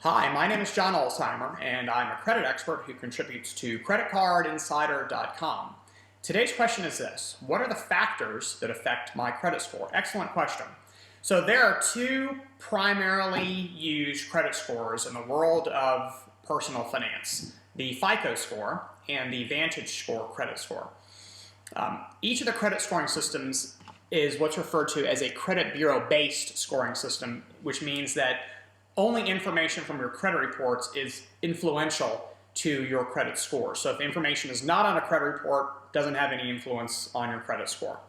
Hi, my name is John Alzheimer, and I'm a credit expert who contributes to creditcardinsider.com. Today's question is this: what are the factors that affect my credit score? Excellent question. So there are two primarily used credit scores in the world of personal finance: the FICO score and the Vantage Score credit score. Each of the credit scoring systems is what's referred to as a credit bureau-based scoring system, which means that only information from your credit reports is influential to your credit score. So if the information is not on a credit report, it doesn't have any influence on your credit score.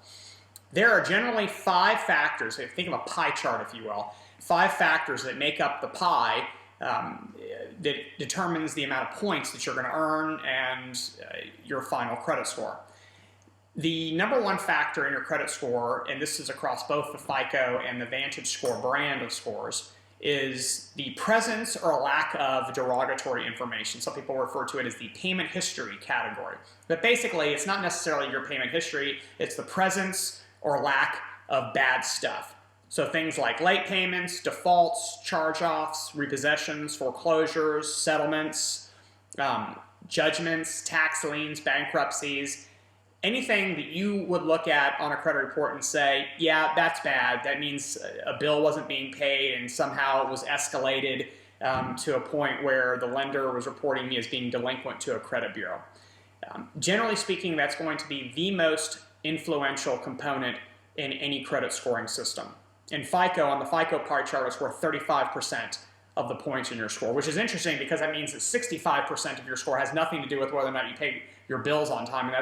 There are generally 5 factors, think of a pie chart if you will, 5 factors that make up the pie that determines the amount of points that you're going to earn and your final credit score. The number one factor in your credit score, and this is across both the FICO and the Vantage Score brand of scores, is the presence or lack of derogatory information. Some people refer to it as the payment history category. But basically, it's not necessarily your payment history, it's the presence or lack of bad stuff. So things like late payments, defaults, charge-offs, repossessions, foreclosures, settlements, judgments, tax liens, bankruptcies. Anything that you would look at on a credit report and say, yeah, that's bad. That means a bill wasn't being paid and somehow it was escalated to a point where the lender was reporting me as being delinquent to a credit bureau. Generally speaking, that's going to be the most influential component in any credit scoring system. In FICO, on the FICO pie chart, it's worth 35% of the points in your score, which is interesting because that means that 65% of your score has nothing to do with whether or not you pay your bills on time, and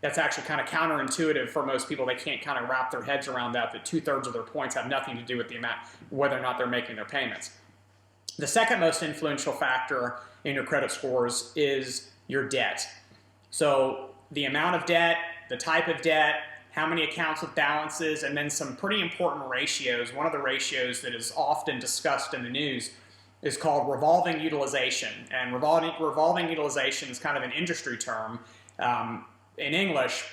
that's actually kind of counterintuitive for most people. They can't kind of wrap their heads around that 2/3 of their points have nothing to do with the amount, whether or not they're making their payments. The second most influential factor in your credit scores is your debt. So the amount of debt, the type of debt, how many accounts with balances, and then some pretty important ratios. One of the ratios that is often discussed in the news is called revolving utilization. And revolving utilization is kind of an industry term. In English,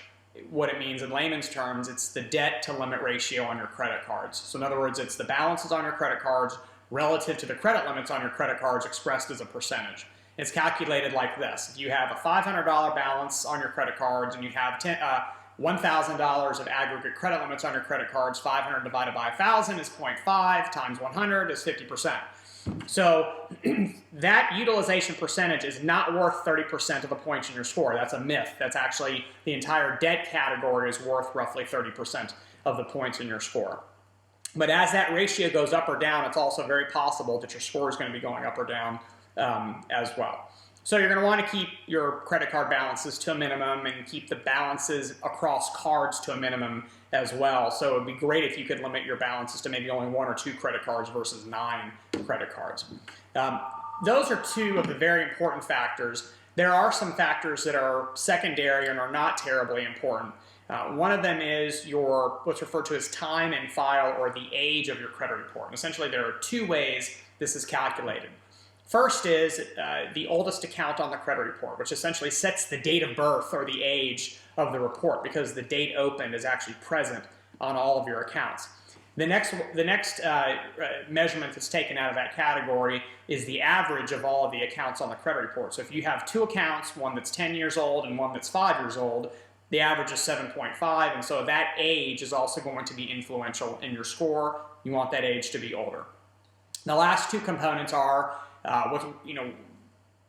what it means in layman's terms, it's the debt to limit ratio on your credit cards. So in other words, it's the balances on your credit cards relative to the credit limits on your credit cards expressed as a percentage. It's calculated like this. If you have a $500 balance on your credit cards and you have $1,000 of aggregate credit limits on your credit cards, 500 divided by 1,000 is 0.5 times 100 is 50%. So that utilization percentage is not worth 30% of the points in your score. That's a myth. That's actually the entire debt category is worth roughly 30% of the points in your score. But as that ratio goes up or down, it's also very possible that your score is going to be going up or down as well. So you're going to want to keep your credit card balances to a minimum and keep the balances across cards to a minimum as well. So it would be great if you could limit your balances to maybe only 1 or 2 credit cards versus 9 credit cards. Those are 2 of the very important factors. There are some factors that are secondary and are not terribly important. One of them is your what's referred to as time in file, or the age of your credit report. And essentially, there are 2 ways this is calculated. First is the oldest account on the credit report, which essentially sets the date of birth or the age of the report, because the date opened is actually present on all of your accounts. The next measurement that's taken out of that category is the average of all of the accounts on the credit report. So if you have 2 accounts, one that's 10 years old and one that's 5 years old, the average is 7.5, and so that age is also going to be influential in your score. You want that age to be older. The last 2 components are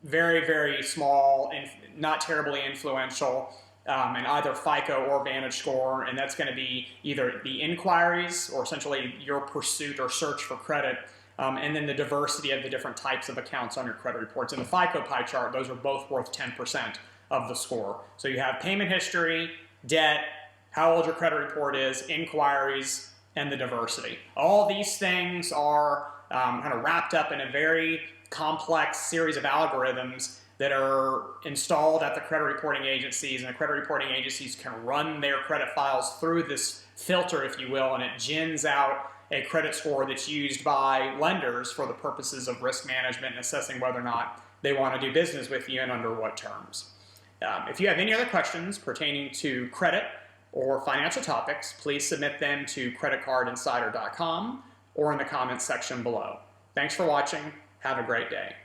very, very small and not terribly influential in either FICO or Vantage Score, and that's going to be either the inquiries, or essentially your pursuit or search for credit, and then the diversity of the different types of accounts on your credit reports. In the FICO pie chart, those are both worth 10% of the score. So you have payment history, debt, how old your credit report is, inquiries, and the diversity. All these things are kind of wrapped up in a very complex series of algorithms that are installed at the credit reporting agencies, and the credit reporting agencies can run their credit files through this filter, if you will, and it gins out a credit score that's used by lenders for the purposes of risk management and assessing whether or not they want to do business with you and under what terms. If you have any other questions pertaining to credit or financial topics, please submit them to creditcardinsider.com or in the comments section below. Thanks for watching. Have a great day.